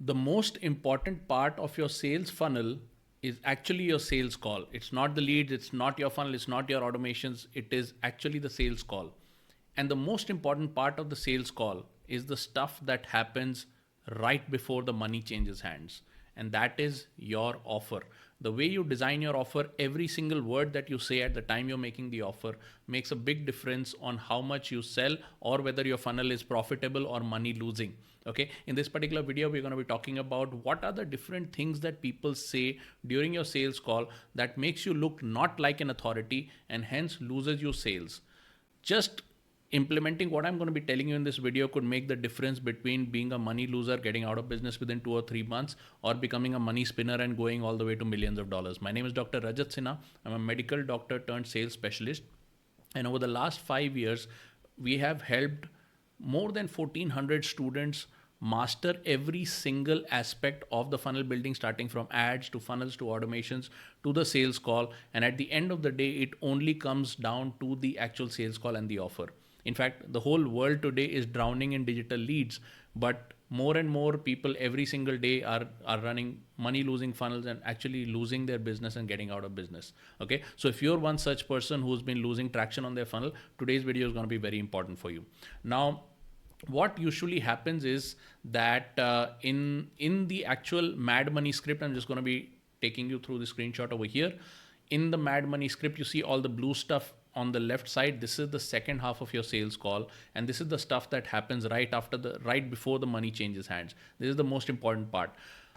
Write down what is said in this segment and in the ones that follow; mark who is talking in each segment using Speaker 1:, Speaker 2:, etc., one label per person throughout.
Speaker 1: the most important part of your sales funnel is actually your sales call. It's not the leads, it's not your funnel, it's not your automations, it is actually the sales call. And the most important part of the sales call is the stuff that happens right before the money changes hands. And that is your offer. The way you design your offer, every single word that you say at the time you're making the offer makes a big difference on how much you sell or whether your funnel is profitable or money losing. Okay, in this particular video, we're going to be talking about what are the different things that people say during your sales call that makes you look not like an authority and hence loses you sales. Just implementing what I'm going to be telling you in this video could make the difference between being a money loser, getting out of business within 2 or 3 months, or becoming a money spinner and going all the way to millions of dollars. My name is Dr. Rajat Sinha. I'm a medical doctor turned sales specialist. And over the last 5 years, we have helped more than 1,400 students master every single aspect of the funnel building, starting from ads to funnels to automations to the sales call. And at the end of the day, it only comes down to the actual sales call and the offer. In fact, the whole world today is drowning in digital leads, but more and more people every single day are running money losing funnels and actually losing their business and getting out of business. Okay. So if you're one such person who's been losing traction on their funnel, today's video is going to be very important for you. Now, what usually happens is that in the actual Mad Money script, I'm just going to be taking you through the screenshot over here. In the Mad Money script, you see all the blue stuff on the left side. This is the second half of your sales call, and this is the stuff that happens right before the money changes hands. This is the most important part.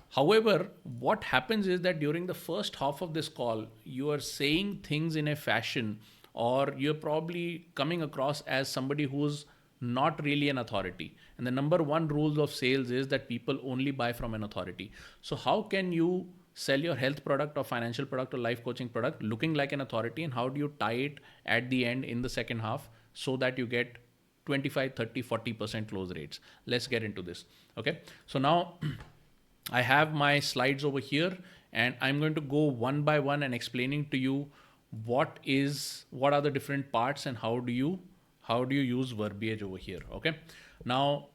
Speaker 1: However, what happens is that during the first half of this call, you are saying things in a fashion, or you're probably coming across as somebody who's not really an authority. And the number one rule of sales is that people only buy from an authority. So how can you sell your health product or financial product or life coaching product looking like an authority, and how do you tie it at the end in the second half so that you get 25, 30, 40% close rates? Let's get into this. Okay. So now I have my slides over here, and I'm going to go one by one and explaining to you what are the different parts and how do you use verbiage over here. Okay. Now,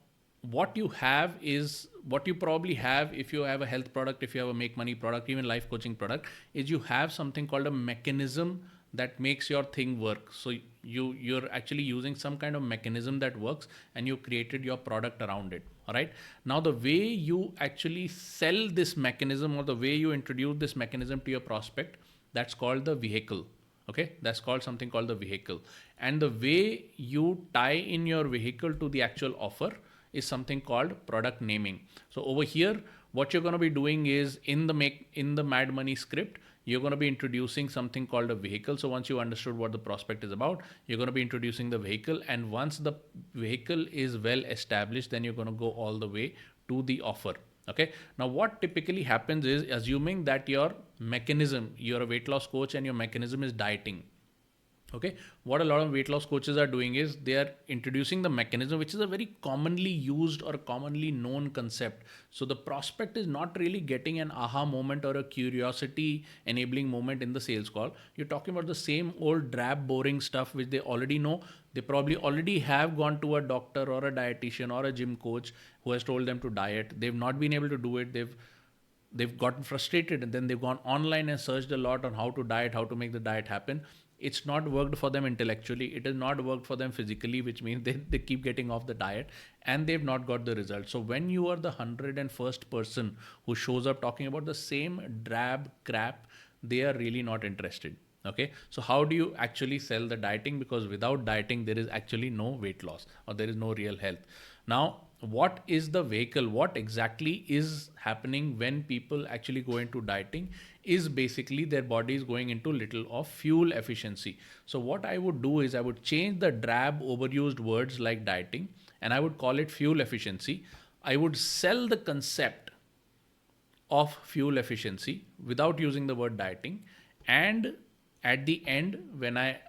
Speaker 1: what you have is what you probably have if you have a health product, if you have a make money product, even life coaching product, is you have something called a mechanism that makes your thing work. So you're actually using some kind of mechanism that works, and you created your product around it. All right. Now, the way you actually sell this mechanism, or the way you introduce this mechanism to your prospect, that's called the vehicle. Okay, that's called something called the vehicle. And the way you tie in your vehicle to the actual offer is something called product naming. So over here, what you're going to be doing is in the Mad Money script, you're going to be introducing something called a vehicle. So once you understood what the prospect is about, you're going to be introducing the vehicle. And once the vehicle is well established, then you're going to go all the way to the offer. Okay. Now, what typically happens is, assuming that your mechanism, you're a weight loss coach and your mechanism is dieting. Okay. What a lot of weight loss coaches are doing is they are introducing the mechanism, which is a very commonly used or commonly known concept. So the prospect is not really getting an aha moment or a curiosity enabling moment in the sales call. You're talking about the same old drab, boring stuff, which they already know. They probably already have gone to a doctor or a dietitian or a gym coach who has told them to diet. They've not been able to do it. They've gotten frustrated, and then they've gone online and searched a lot on how to diet, how to make the diet happen. It's not worked for them intellectually. It has not worked for them physically, which means they keep getting off the diet and they've not got the result. So when you are the 101st person who shows up talking about the same drab crap, they are really not interested. Okay. So how do you actually sell the dieting? Because without dieting, there is actually no weight loss, or there is no real health. Now, what is the vehicle? What exactly is happening when people actually go into dieting is basically their body is going into little of fuel efficiency. So what I would do is I would change the drab overused words like dieting, and I would call it fuel efficiency. I would sell the concept of fuel efficiency without using the word dieting. And at the end, when I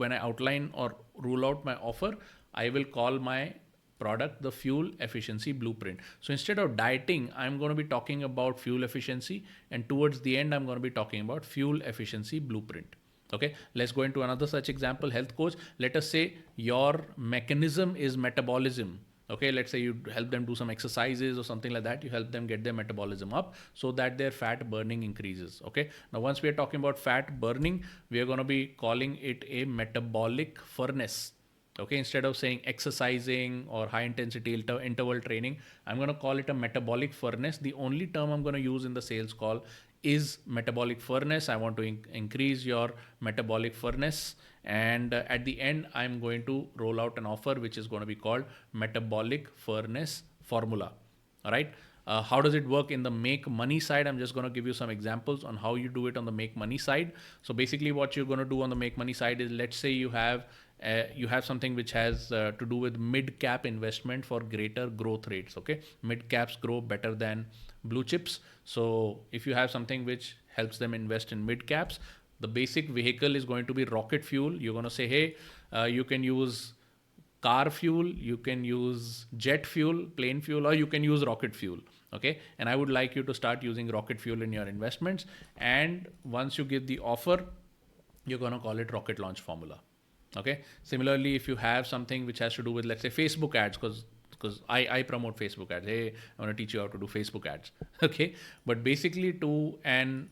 Speaker 1: outline or rule out my offer, I will call my product the fuel efficiency blueprint. So instead of dieting, I'm going to be talking about fuel efficiency, and towards the end, I'm going to be talking about fuel efficiency blueprint. Okay, let's go into another such example. Health coach, let us say your mechanism is metabolism. Okay, let's say you help them do some exercises or something like that. You help them get their metabolism up so that their fat burning increases. Okay, now once we are talking about fat burning, we are going to be calling it a metabolic furnace. Okay, instead of saying exercising or high intensity interval training, I'm going to call it a metabolic furnace. The only term I'm going to use in the sales call is metabolic furnace. I want to increase your metabolic furnace, and at the end I'm going to roll out an offer which is going to be called metabolic furnace formula. All right. How does it work in the make money side? I'm just going to give you some examples on how you do it on the make money side. So basically what you're going to do on the make money side is, let's say you have something which has to do with mid cap investment for greater growth rates. Okay, mid caps grow better than blue chips. So if you have something which helps them invest in mid caps, the basic vehicle is going to be rocket fuel. You're going to say, hey, you can use car fuel, you can use jet fuel, plane fuel, or you can use rocket fuel. Okay, and I would like you to start using rocket fuel in your investments. And once you give the offer, you're going to call it rocket launch formula. Okay, similarly, if you have something which has to do with, let's say, Facebook ads, because I promote Facebook ads. Hey, I want to teach you how to do Facebook ads. Okay, but basically to an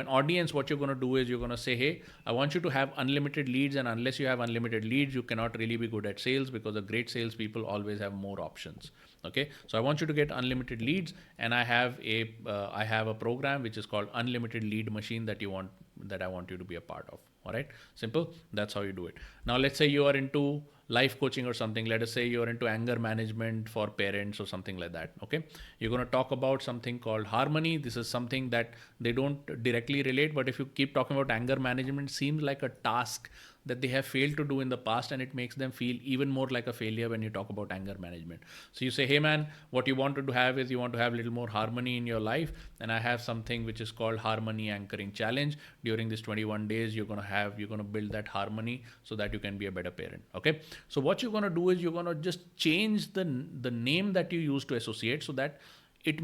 Speaker 1: audience, what you're going to do is you're going to say, hey, I want you to have unlimited leads, and unless you have unlimited leads, you cannot really be good at sales, because the great salespeople always have more options. Okay, so I want you to get unlimited leads, and I have a program which is called Unlimited Lead Machine that I want you to be a part of. All right, simple. That's how you do it. Now, let's say you are into life coaching or something. Let us say you're into anger management for parents or something like that. Okay, you're going to talk about something called harmony. This is something that they don't directly relate, but if you keep talking about anger management, seems like a task that they have failed to do in the past, and it makes them feel even more like a failure when you talk about anger management. So you say, hey man, what you want to have is you want to have a little more harmony in your life, and I have something which is called harmony anchoring challenge. During this 21 days, you're going to build that harmony so that you can be a better parent. Okay, so what you're going to do is you're going to just change the name that you use to associate, so that it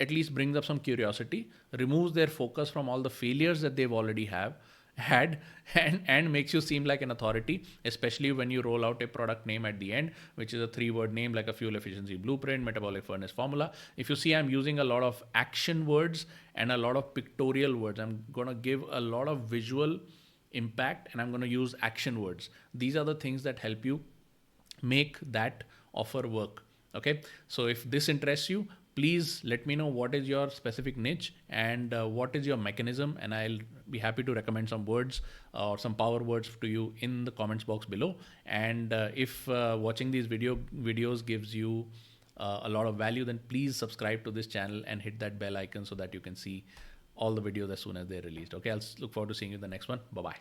Speaker 1: at least brings up some curiosity, removes their focus from all the failures that they've already had, and makes you seem like an authority, especially when you roll out a product name at the end, which is a 3-word name like a fuel efficiency blueprint, metabolic furnace formula. If you see, I'm using a lot of action words and a lot of pictorial words. I'm going to give a lot of visual impact, and I'm going to use action words. These are the things that help you make that offer work. Okay, so if this interests you, please let me know what is your specific niche and what is your mechanism, and I'll be happy to recommend some words or some power words to you in the comments box below. And if watching these videos gives you a lot of value, then please subscribe to this channel and hit that bell icon so that you can see all the videos as soon as they're released. Okay, I'll look forward to seeing you in the next one. Bye bye.